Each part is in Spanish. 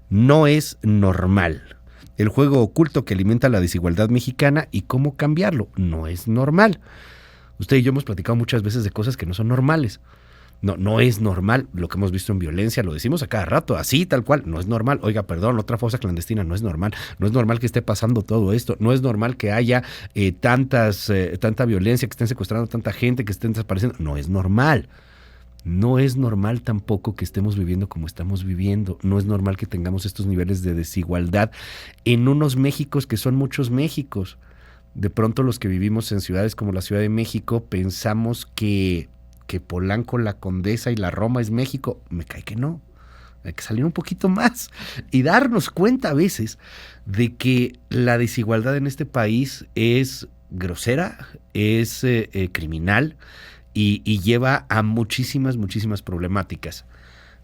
no es normal. El juego oculto que alimenta la desigualdad mexicana y cómo cambiarlo no es normal. Usted y yo hemos platicado muchas veces de cosas que no son normales. No es normal lo que hemos visto en violencia, lo decimos a cada rato, así tal cual, no es normal. Oiga, perdón, otra fosa clandestina, no es normal que esté pasando todo esto, no es normal que haya tanta violencia, que estén secuestrando a tanta gente, que estén desapareciendo, no es normal. No es normal tampoco que estemos viviendo como estamos viviendo, no es normal que tengamos estos niveles de desigualdad en unos Méxicos que son muchos Méxicos. De pronto los que vivimos en ciudades como la Ciudad de México pensamos que Polanco, la Condesa y la Roma es México. Me cae que no. Hay que salir un poquito más y darnos cuenta a veces de que la desigualdad en este país es grosera, es criminal y lleva a muchísimas problemáticas.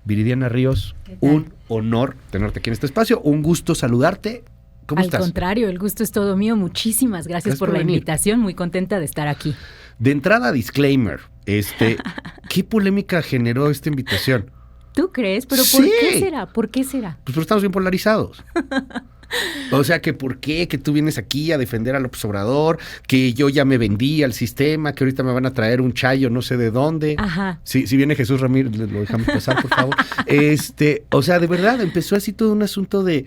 Viridiana Ríos, un honor tenerte aquí en este espacio, un gusto saludarte. ¿Cómo estás? Al contrario, el gusto es todo mío. Muchísimas gracias por la invitación. Muy contenta de estar aquí. De entrada, disclaimer. ¿Qué polémica generó esta invitación? ¿Tú crees? ¿Pero sí. ¿Por qué será? ¿Por qué será? Pues porque estamos bien polarizados. O sea, que por qué, que tú vienes aquí a defender a López Obrador, que yo ya me vendí al sistema, que ahorita me van a traer un chayo no sé de dónde. Ajá. Si viene Jesús Ramírez, lo dejamos pasar, por favor. O sea, de verdad, empezó así todo un asunto de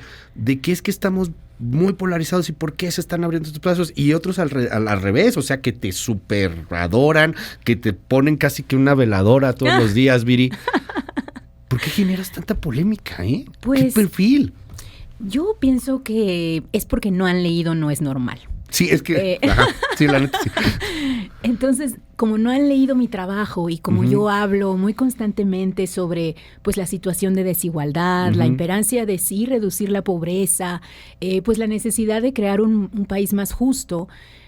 que es que estamos muy polarizados y por qué se están abriendo estos plazos, y otros al revés, o sea, que te super adoran, que te ponen casi que una veladora todos los días, Viri. ¿Por qué generas tanta polémica, Pues, ¿qué perfil? Yo pienso que es porque no han leído No es normal. Sí, es que... Ajá, sí, la neta sí. Entonces, como no han leído mi trabajo y como yo hablo muy constantemente sobre pues la situación de desigualdad, la imperancia de sí reducir la pobreza, pues la necesidad de crear un país más justo,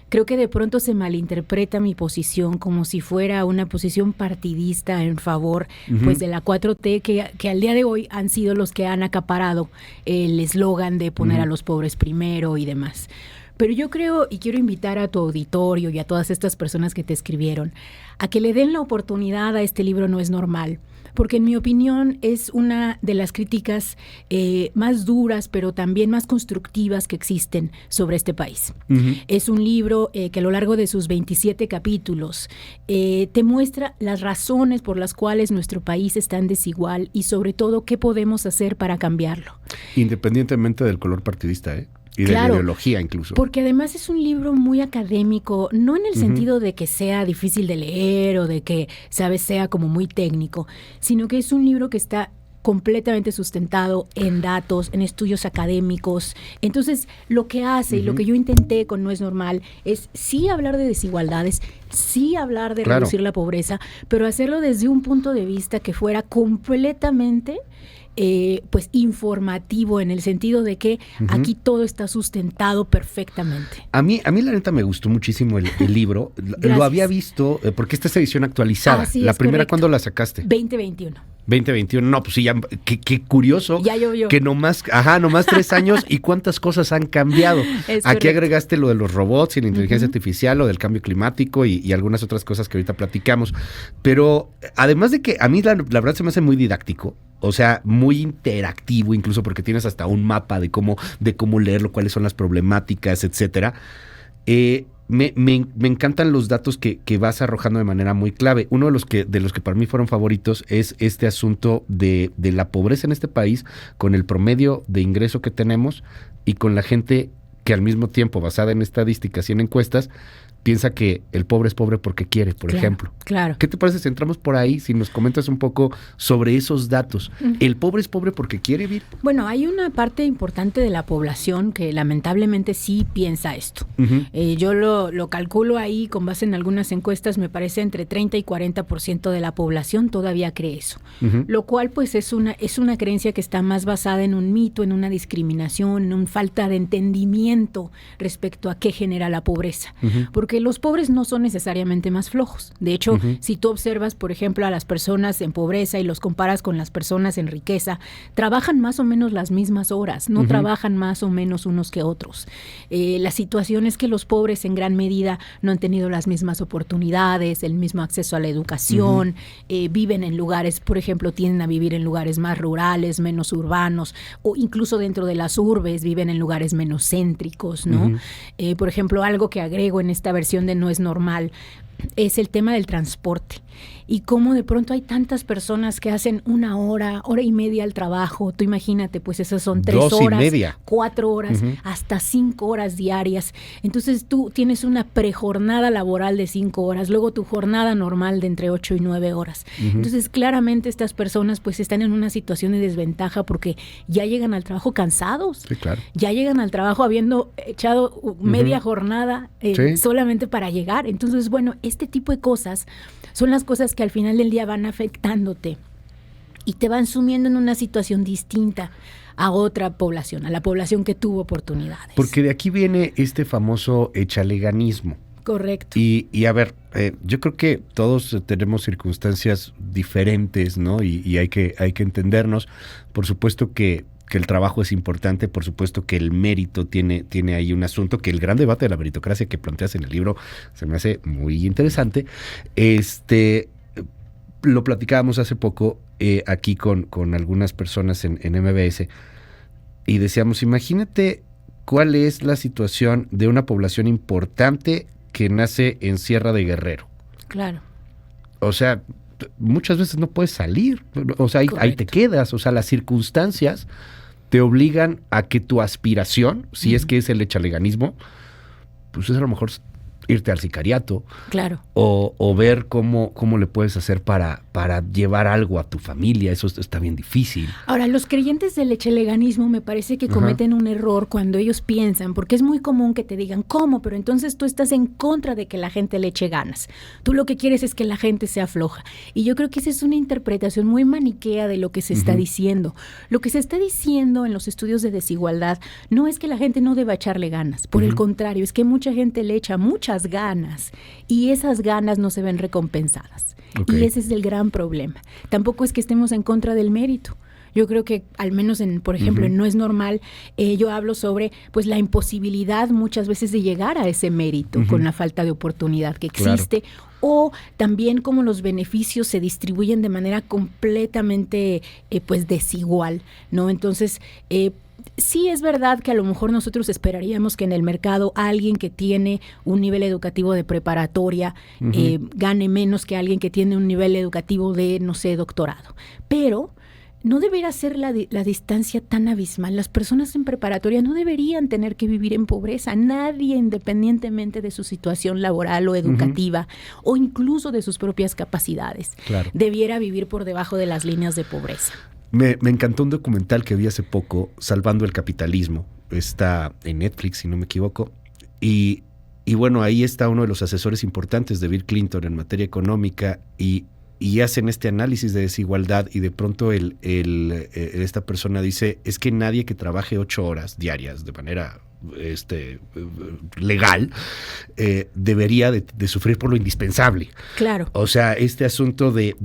creo que de pronto se malinterpreta mi posición como si fuera una posición partidista en favor pues de la 4T, que al día de hoy han sido los que han acaparado el eslogan de poner a los pobres primero y demás. Pero yo creo, y quiero invitar a tu auditorio y a todas estas personas que te escribieron, a que le den la oportunidad a este libro No es normal, porque en mi opinión es una de las críticas más duras, pero también más constructivas que existen sobre este país. Es un libro que a lo largo de sus 27 capítulos te muestra las razones por las cuales nuestro país es tan desigual y sobre todo qué podemos hacer para cambiarlo. Independientemente del color partidista, y de la ideología incluso. Porque además es un libro muy académico, no en el sentido de que sea difícil de leer o de que, ¿sabes?, sea como muy técnico, sino que es un libro que está completamente sustentado en datos, en estudios académicos. Entonces, lo que hace y lo que yo intenté con No es normal es sí hablar de desigualdades, sí hablar de reducir la pobreza, pero hacerlo desde un punto de vista que fuera completamente pues informativo, en el sentido de que aquí todo está sustentado perfectamente. A mí la neta me gustó muchísimo el libro. Lo había visto, porque esta es edición actualizada. La primera, ¿cuándo la sacaste? 2021. 2021, no, pues sí, ya, qué curioso. Ya llovió. Que nomás 3 años y cuántas cosas han cambiado. Aquí agregaste lo de los robots y la inteligencia artificial, lo del cambio climático y algunas otras cosas que ahorita platicamos. Pero además de que a mí la verdad se me hace muy didáctico, o sea, muy interactivo, incluso porque tienes hasta un mapa de cómo leerlo, cuáles son las problemáticas, etcétera. Me encantan los datos que vas arrojando de manera muy clave. Uno de los que para mí fueron favoritos es este asunto de la pobreza en este país, con el promedio de ingreso que tenemos y con la gente que al mismo tiempo, basada en estadísticas y en encuestas, piensa que el pobre es pobre porque quiere, por ejemplo. Claro. ¿Qué te parece si entramos por ahí, si nos comentas un poco sobre esos datos? ¿El pobre es pobre porque quiere vivir? Bueno, hay una parte importante de la población que lamentablemente sí piensa esto. Yo lo calculo ahí con base en algunas encuestas, me parece entre 30 y 40% de la población todavía cree eso. Lo cual pues es una creencia que está más basada en un mito, en una discriminación, en una falta de entendimiento respecto a qué genera la pobreza. Porque Porque los pobres no son necesariamente más flojos. De hecho, si tú observas, por ejemplo, a las personas en pobreza y los comparas con las personas en riqueza, trabajan más o menos las mismas horas, no trabajan más o menos unos que otros. La situación es que los pobres en gran medida no han tenido las mismas oportunidades, el mismo acceso a la educación, viven en lugares, por ejemplo, tienden a vivir en lugares más rurales, menos urbanos, o incluso dentro de las urbes viven en lugares menos céntricos, ¿no? Por ejemplo, algo que agrego en esta versión de No es normal es el tema del transporte y cómo de pronto hay tantas personas que hacen 1 hora, hora y media al trabajo. Tú imagínate, pues esas son 3 horas, 4 horas, hasta 5 horas diarias. Entonces tú tienes una prejornada laboral de 5 horas, luego tu jornada normal de entre 8 y 9 horas. Entonces claramente estas personas pues están en una situación de desventaja porque ya llegan al trabajo cansados. Sí, claro. Ya llegan al trabajo habiendo echado media jornada solamente para llegar. Entonces, bueno, este tipo de cosas son las cosas que al final del día van afectándote y te van sumiendo en una situación distinta a otra población, a la población que tuvo oportunidades. Porque de aquí viene este famoso echaleganismo. Correcto. Y a ver, yo creo que todos tenemos circunstancias diferentes, ¿no? Y hay que entendernos. Por supuesto que el trabajo es importante, por supuesto que el mérito tiene ahí un asunto, que el gran debate de la meritocracia que planteas en el libro se me hace muy interesante. Lo platicábamos hace poco aquí con algunas personas en MBS y decíamos, imagínate cuál es la situación de una población importante que nace en Sierra de Guerrero. Claro. O sea, muchas veces no puedes salir, o sea, ahí te quedas, o sea, las circunstancias te obligan a que tu aspiración, si es que es el echaleganismo, pues es a lo mejor irte al sicariato. Claro. O ver cómo le puedes hacer para llevar algo a tu familia. Eso está bien difícil. Ahora, los creyentes del echeleganismo me parece que cometen un error cuando ellos piensan, porque es muy común que te digan, ¿cómo? Pero entonces tú estás en contra de que la gente le eche ganas. Tú lo que quieres es que la gente sea floja. Y yo creo que esa es una interpretación muy maniquea de lo que se está diciendo. Lo que se está diciendo en los estudios de desigualdad no es que la gente no deba echarle ganas. Por el contrario, es que mucha gente le echa muchas ganas y esas ganas no se ven recompensadas. Y ese es el gran problema. Tampoco es que estemos en contra del mérito. Yo creo que al menos por ejemplo, en No es normal, yo hablo sobre pues la imposibilidad muchas veces de llegar a ese mérito con la falta de oportunidad que existe. Claro. O también cómo los beneficios se distribuyen de manera completamente pues desigual, ¿no? Entonces, sí es verdad que a lo mejor nosotros esperaríamos que en el mercado alguien que tiene un nivel educativo de preparatoria gane menos que alguien que tiene un nivel educativo de, no sé, doctorado. Pero no debería ser la distancia tan abismal. Las personas en preparatoria no deberían tener que vivir en pobreza. Nadie, independientemente de su situación laboral o educativa, o incluso de sus propias capacidades, debiera vivir por debajo de las líneas de pobreza. Me encantó un documental que vi hace poco, Salvando el Capitalismo. Está en Netflix, si no me equivoco. Y bueno, ahí está uno de los asesores importantes de Bill Clinton en materia económica y hacen este análisis de desigualdad y de pronto esta persona dice, es que nadie que trabaje 8 horas diarias de manera legal debería de sufrir por lo indispensable. Claro. O sea, este asunto de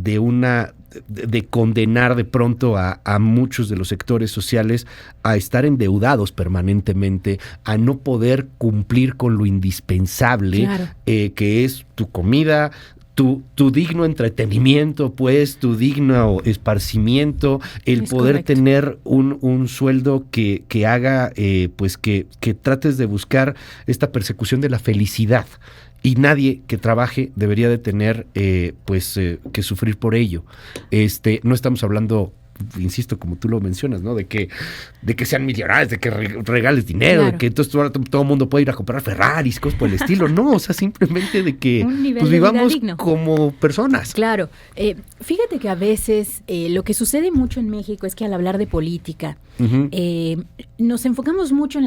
condenar de pronto a muchos de los sectores sociales a estar endeudados permanentemente, a no poder cumplir con lo indispensable, que es tu comida, tu digno entretenimiento, pues, tu digno esparcimiento, el es poder correcto. Tener un sueldo que haga, pues, que trates de buscar esta persecución de la felicidad. Y nadie que trabaje debería de tener, que sufrir por ello. No estamos hablando, insisto, como tú lo mencionas, ¿no? De que sean millonarios, de que regales dinero, de que entonces todo el mundo puede ir a comprar Ferraris, cosas por el estilo. No, o sea, simplemente de que pues, vivamos como personas. Claro. Fíjate que a veces lo que sucede mucho en México es que al hablar de política nos enfocamos mucho en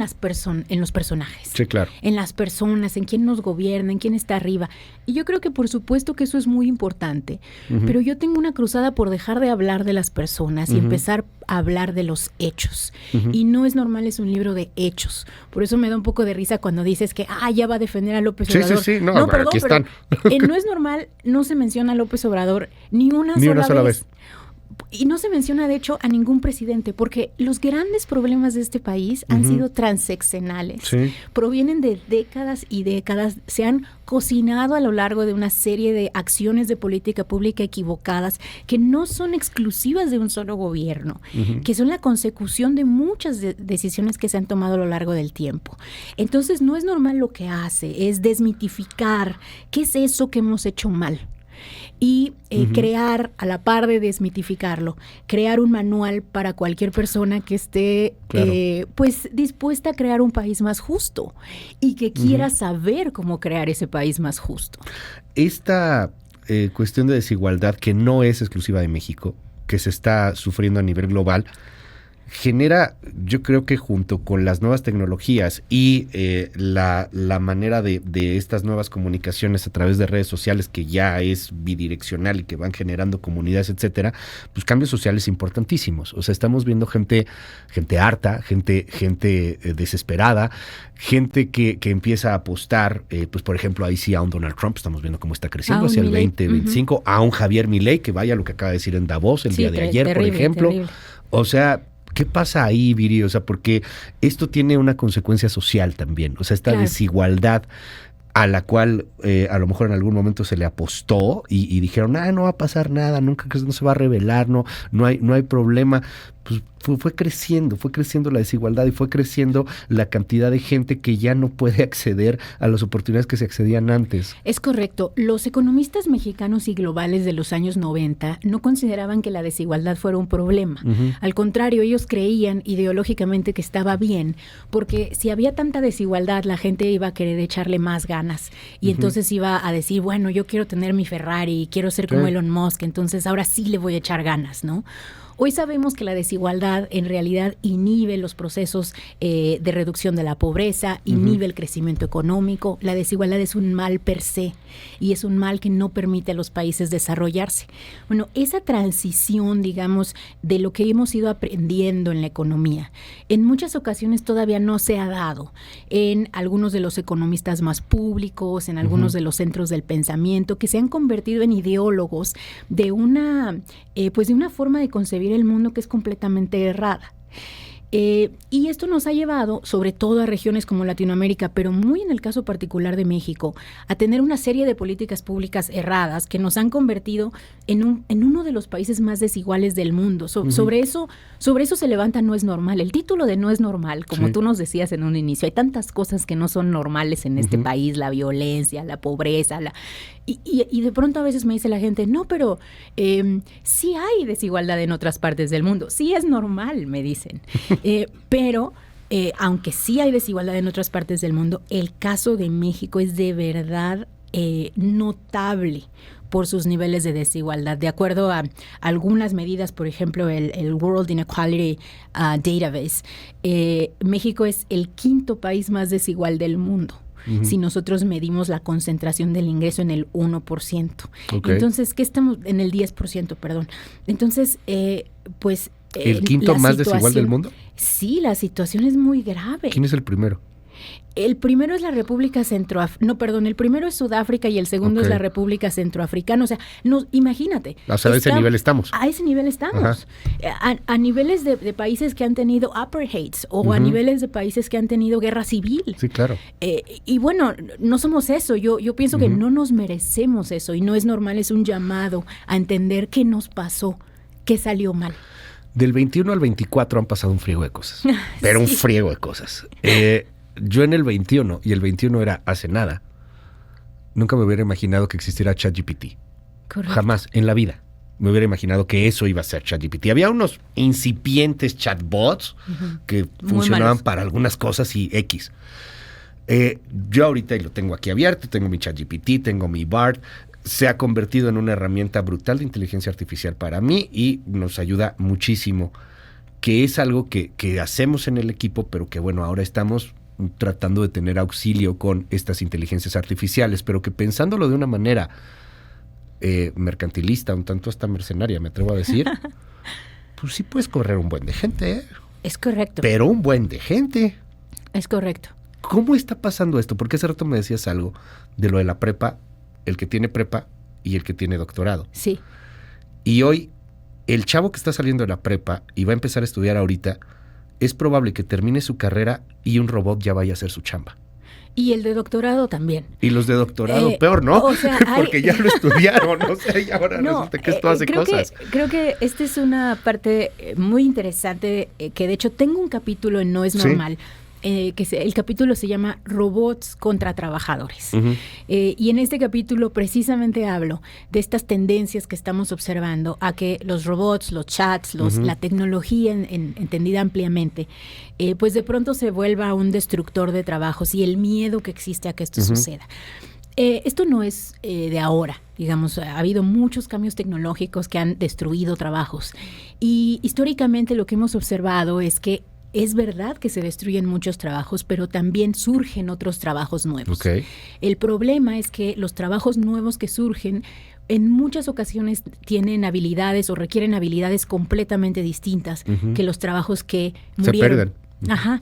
los personajes. Sí, claro. En las personas, en quién nos gobierna, en quién está arriba. Y yo creo que por supuesto que eso es muy importante. Pero yo tengo una cruzada por dejar de hablar de las personas personas y empezar a hablar de los hechos. Y No es normal es un libro de hechos. Por eso me da un poco de risa cuando dices que ya va a defender a López Obrador. Sí. No, perdón, aquí están. Pero No es normal, no se menciona a López Obrador ni una sola vez. Y no se menciona, de hecho, a ningún presidente, porque los grandes problemas de este país han sido transeccionales. Sí. Provienen de décadas y décadas, se han cocinado a lo largo de una serie de acciones de política pública equivocadas que no son exclusivas de un solo gobierno, que son la consecución de muchas decisiones que se han tomado a lo largo del tiempo. Entonces, no es normal lo que hace, es desmitificar qué es eso que hemos hecho mal. Y crear, a la par de desmitificarlo, crear un manual para cualquier persona que esté pues dispuesta a crear un país más justo y que quiera saber cómo crear ese país más justo. Esta cuestión de desigualdad, que no es exclusiva de México, que se está sufriendo a nivel global, genera, yo creo que junto con las nuevas tecnologías y la manera de estas nuevas comunicaciones a través de redes sociales, que ya es bidireccional y que van generando comunidades, etcétera, pues cambios sociales importantísimos. O sea, estamos viendo gente harta, gente desesperada, gente que empieza a apostar, pues por ejemplo, ahí sí a un Donald Trump, estamos viendo cómo está creciendo hacia el 2025, a un Javier Milei, que vaya lo que acaba de decir en Davos el día de ayer, terrible, por ejemplo. Terrible. O sea, ¿qué pasa ahí, Viri? O sea, porque esto tiene una consecuencia social también. O sea, esta desigualdad a la cual a lo mejor en algún momento se le apostó y dijeron, no va a pasar nada, nunca no se va a revelar, no hay problema. Pues fue creciendo la desigualdad y fue creciendo la cantidad de gente que ya no puede acceder a las oportunidades que se accedían antes. Es correcto. Los economistas mexicanos y globales de los años 90 no consideraban que la desigualdad fuera un problema. Al contrario, ellos creían ideológicamente que estaba bien, porque si había tanta desigualdad, la gente iba a querer echarle más ganas y entonces iba a decir, bueno, yo quiero tener mi Ferrari, quiero ser como Elon Musk, entonces ahora sí le voy a echar ganas, ¿no? Hoy sabemos que la desigualdad en realidad inhibe los procesos de reducción de la pobreza, inhibe el crecimiento económico. La desigualdad es un mal per se y es un mal que no permite a los países desarrollarse. Bueno, esa transición, digamos, de lo que hemos ido aprendiendo en la economía, en muchas ocasiones todavía no se ha dado en algunos de los economistas más públicos, en algunos de los centros del pensamiento, que se han convertido en ideólogos de una forma de concebir el mundo que es completamente errada. Y esto nos ha llevado, sobre todo a regiones como Latinoamérica, pero muy en el caso particular de México, a tener una serie de políticas públicas erradas que nos han convertido en uno de los países más desiguales del mundo. Sobre eso se levanta No es normal. El título de No es normal, como tú nos decías en un inicio, hay tantas cosas que no son normales en este país, la violencia, la pobreza, y de pronto a veces me dice la gente, no, pero sí hay desigualdad en otras partes del mundo. Sí es normal, me dicen. Pero aunque sí hay desigualdad en otras partes del mundo, el caso de México es de verdad notable por sus niveles de desigualdad. De acuerdo a algunas medidas, por ejemplo, el World Inequality Database, México es el quinto país más desigual del mundo. Si nosotros medimos la concentración del ingreso en el 1%. Okay. Entonces, ¿qué estamos? En el 10%, perdón. Entonces, pues... ¿El quinto más desigual del mundo? Sí, la situación es muy grave. ¿Quién es el primero? El primero es la República el primero es Sudáfrica y el segundo es la República Centroafricana. O sea, imagínate. O sea, a ese nivel estamos. A ese nivel estamos. A niveles de países que han tenido apartheids o a niveles de países que han tenido guerra civil. Sí, claro. Y bueno, no somos eso. Yo pienso que no nos merecemos eso y No es normal, es un llamado a entender qué nos pasó, qué salió mal. Del 21 al 24 han pasado un friego de cosas. Pero un friego de cosas. Yo en el 21, y el 21 era hace nada, nunca me hubiera imaginado que existiera ChatGPT. Correcto. Jamás en la vida me hubiera imaginado que eso iba a ser ChatGPT. Había unos incipientes chatbots que funcionaban para algunas cosas y X. Yo ahorita lo tengo aquí abierto, tengo mi ChatGPT, tengo mi Bard. Se ha convertido en una herramienta brutal de inteligencia artificial para mí y nos ayuda muchísimo, que es algo que hacemos en el equipo, pero que bueno, ahora estamos tratando de tener auxilio con estas inteligencias artificiales, pero que pensándolo de una manera mercantilista, un tanto hasta mercenaria, me atrevo a decir, pues sí puedes correr un buen de gente, ¿eh? Es correcto. Pero un buen de gente. Es correcto. ¿Cómo está pasando esto? Porque hace rato me decías algo de lo de la prepa, el que tiene prepa y el que tiene doctorado. Sí. Y hoy, el chavo que está saliendo de la prepa y va a empezar a estudiar ahorita, es probable que termine su carrera y un robot ya vaya a hacer su chamba. Y el de doctorado también. Y los de doctorado, peor, ¿no? O sea, porque ya lo estudiaron, o sea, y ahora resulta que esto hace cosas. Creo que esta es una parte muy interesante, que de hecho tengo un capítulo en No es Normal, el capítulo se llama Robots contra Trabajadores. Uh-huh. Y en este capítulo precisamente hablo de estas tendencias que estamos observando a que los robots, los chats, la tecnología entendida ampliamente, pues de pronto se vuelva un destructor de trabajos y el miedo que existe a que esto suceda. Esto no es de ahora, digamos, ha habido muchos cambios tecnológicos que han destruido trabajos y históricamente lo que hemos observado es que es verdad que se destruyen muchos trabajos, pero también surgen otros trabajos nuevos. Okay. El problema es que los trabajos nuevos que surgen en muchas ocasiones tienen habilidades o requieren habilidades completamente distintas que los trabajos que murieron. Se pierden. Ajá.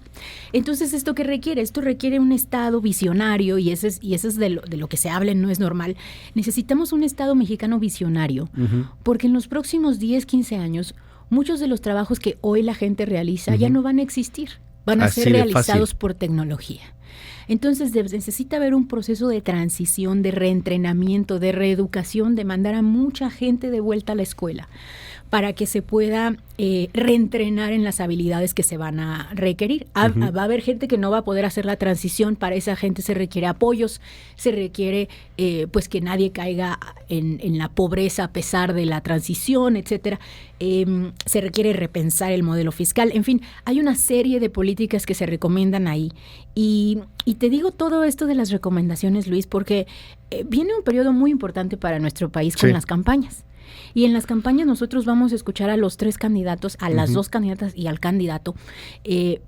Entonces, ¿esto qué requiere? Esto requiere un Estado visionario y ese es de lo que se habla en No es Normal. Necesitamos un Estado mexicano visionario, porque en los próximos 10, 15 años muchos de los trabajos que hoy la gente realiza ya no van a existir, van a ser realizados por tecnología. Entonces necesita haber un proceso de transición, de reentrenamiento, de reeducación, de mandar a mucha gente de vuelta a la escuela para que se pueda reentrenar en las habilidades que se van a requerir. Va a haber gente que no va a poder hacer la transición, para esa gente se requiere apoyos, se requiere pues que nadie caiga en la pobreza a pesar de la transición, etcétera. Se requiere repensar el modelo fiscal. En fin, hay una serie de políticas que se recomiendan ahí. Y te digo todo esto de las recomendaciones, Luis, porque viene un periodo muy importante para nuestro país con las campañas. Y en las campañas nosotros vamos a escuchar a los 3 candidatos, a las 2 candidatas y al candidato,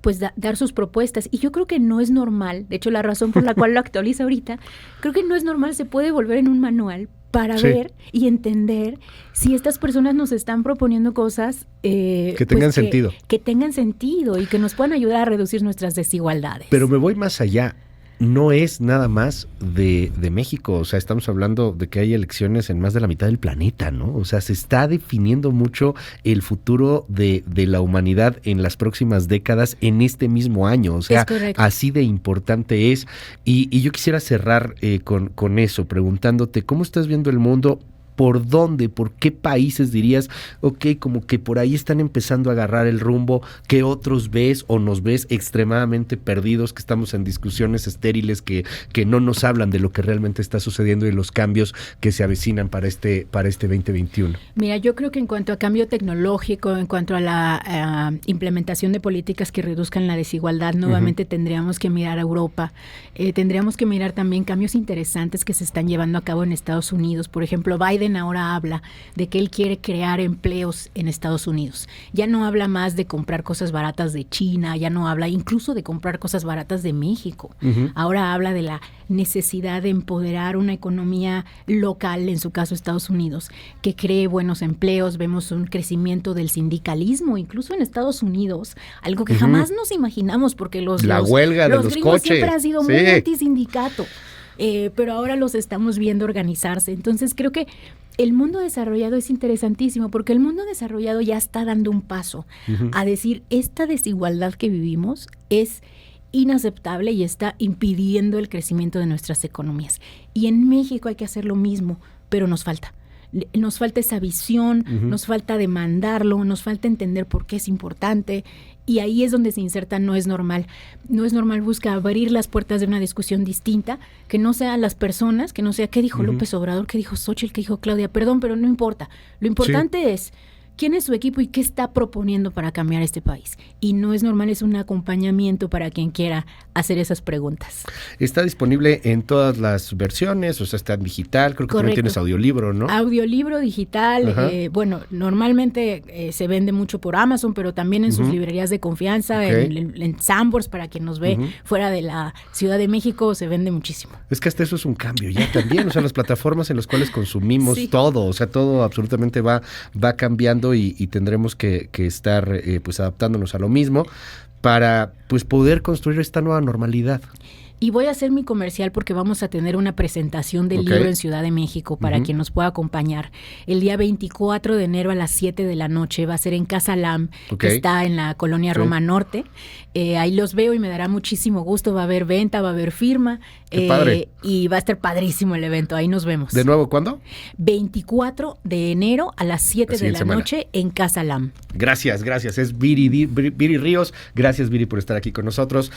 pues dar sus propuestas. Y yo creo que no es normal, de hecho la razón por la cual lo actualiza ahorita, creo que no es normal, se puede volver en un manual para ver y entender si estas personas nos están proponiendo cosas que tengan sentido. Que tengan sentido y que nos puedan ayudar a reducir nuestras desigualdades. Pero me voy más allá. No es nada más de México, o sea, estamos hablando de que hay elecciones en más de la mitad del planeta, ¿no? O sea, se está definiendo mucho el futuro de la humanidad en las próximas décadas en este mismo año, o sea, así de importante es. Y yo quisiera cerrar con eso, preguntándote, ¿cómo estás viendo el mundo? ¿Por dónde? ¿Por qué países dirías, como que por ahí están empezando a agarrar el rumbo? ¿Qué otros ves o nos ves extremadamente perdidos, que estamos en discusiones estériles que no nos hablan de lo que realmente está sucediendo y los cambios que se avecinan para este 2021? Mira, yo creo que en cuanto a cambio tecnológico, en cuanto a la implementación de políticas que reduzcan la desigualdad, nuevamente tendríamos que mirar a Europa. Tendríamos que mirar también cambios interesantes que se están llevando a cabo en Estados Unidos. Por ejemplo, Biden ahora habla de que él quiere crear empleos en Estados Unidos. Ya no habla más de comprar cosas baratas de China, ya no habla incluso de comprar cosas baratas de México. Ahora habla de la necesidad de empoderar una economía local, en su caso Estados Unidos, que cree buenos empleos. Vemos un crecimiento del sindicalismo, incluso en Estados Unidos, algo que jamás nos imaginamos, porque la huelga de los coches siempre han sido muy antisindicato. Pero ahora los estamos viendo organizarse. Entonces creo que el mundo desarrollado es interesantísimo, porque el mundo desarrollado ya está dando un paso a decir, esta desigualdad que vivimos es inaceptable y está impidiendo el crecimiento de nuestras economías. Y en México hay que hacer lo mismo, pero nos falta. Nos falta esa visión, nos falta demandarlo, nos falta entender por qué es importante, y ahí es donde se inserta No es Normal. No es Normal busca abrir las puertas de una discusión distinta, que no sea las personas, que no sea qué dijo López Obrador, qué dijo Xóchitl, qué dijo Claudia, perdón, pero no importa. Lo importante es quién es su equipo y qué está proponiendo para cambiar este país. Y No es Normal es un acompañamiento para quien quiera hacer esas preguntas. Está disponible en todas las versiones, o sea, está en digital, creo que también tienes audiolibro, ¿no? Audiolibro digital, bueno, normalmente se vende mucho por Amazon, pero también en sus librerías de confianza, en Sanborns, para quien nos ve fuera de la Ciudad de México, se vende muchísimo. Es que hasta eso es un cambio ya también, o sea, las plataformas en las cuales consumimos todo, o sea, todo absolutamente va cambiando. mundo y tendremos que estar pues adaptándonos a lo mismo para pues poder construir esta nueva normalidad. Y voy a hacer mi comercial porque vamos a tener una presentación del libro en Ciudad de México para quien nos pueda acompañar. El día 24 de enero a las 7 de la noche va a ser en Casa Lam, que está en la colonia Roma Norte. Ahí los veo y me dará muchísimo gusto. Va a haber venta, va a haber firma. ¡Qué padre! Y va a estar padrísimo el evento. Ahí nos vemos. ¿De nuevo cuándo? 24 de enero a las 7 de la noche en Casa Lam. Gracias. Es Viri Ríos. Gracias, Viri, por estar aquí con nosotros.